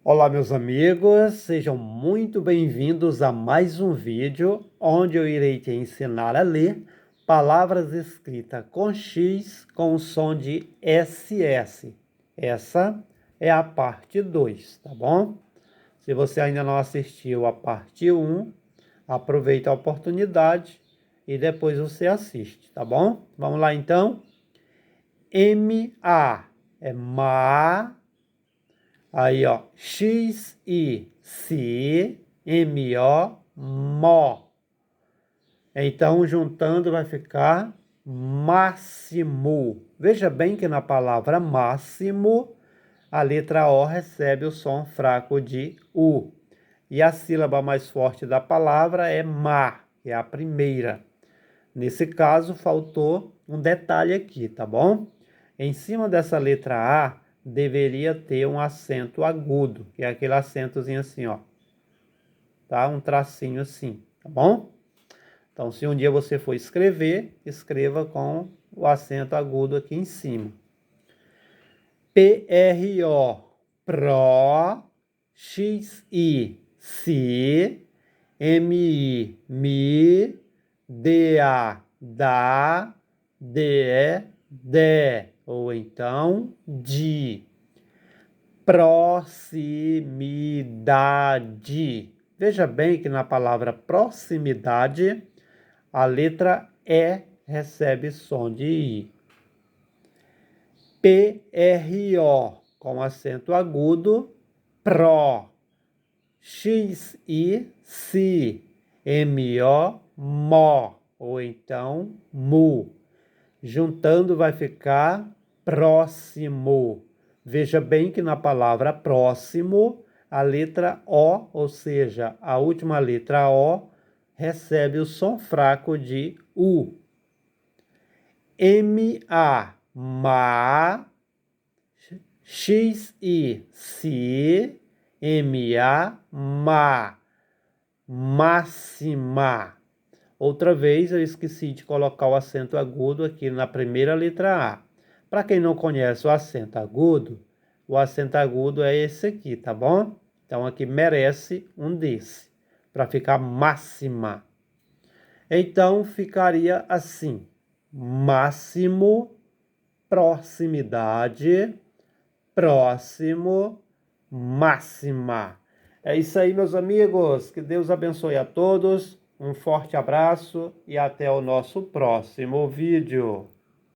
Olá, meus amigos, sejam muito bem-vindos a mais um vídeo onde eu irei te ensinar a ler palavras escritas com X com o som de SS. Essa é a parte 2, tá bom? Se você ainda não assistiu a parte 1, aproveita a oportunidade e depois você assiste, tá bom? Vamos lá então? M-A é ma. Aí, ó, X-I-C-M-O, mó. Então, juntando vai ficar máximo. Veja bem que na palavra máximo, a letra O recebe o som fraco de U. E a sílaba mais forte da palavra é má, que é a primeira. Nesse caso, faltou um detalhe aqui, tá bom? Em cima dessa letra A, deveria ter um acento agudo, que é aquele acentozinho assim, ó. Tá? Um tracinho assim, tá bom? Então, se um dia você for escrever, escreva com o acento agudo aqui em cima. P-R-O, pró, X-I-C, M-I, mi, D-A, dá, D-E, dé, ou então de. Proximidade. Veja bem que na palavra proximidade, a letra E recebe som de I. P-R-O, com acento agudo, pró. X-I-C, M-O, mó, ou então mu. Juntando vai ficar próximo. Veja bem que na palavra próximo, a letra O, ou seja, a última letra O, recebe o som fraco de U. M-A, ma, X-I-C, M-A, ma, máxima. Outra vez eu esqueci de colocar o acento agudo aqui na primeira letra A. Para quem não conhece o acento agudo é esse aqui, tá bom? Então aqui merece um desse, para ficar máxima. Então ficaria assim: máximo, proximidade, próximo, máxima. É isso aí, meus amigos. Que Deus abençoe a todos. Um forte abraço e até o nosso próximo vídeo.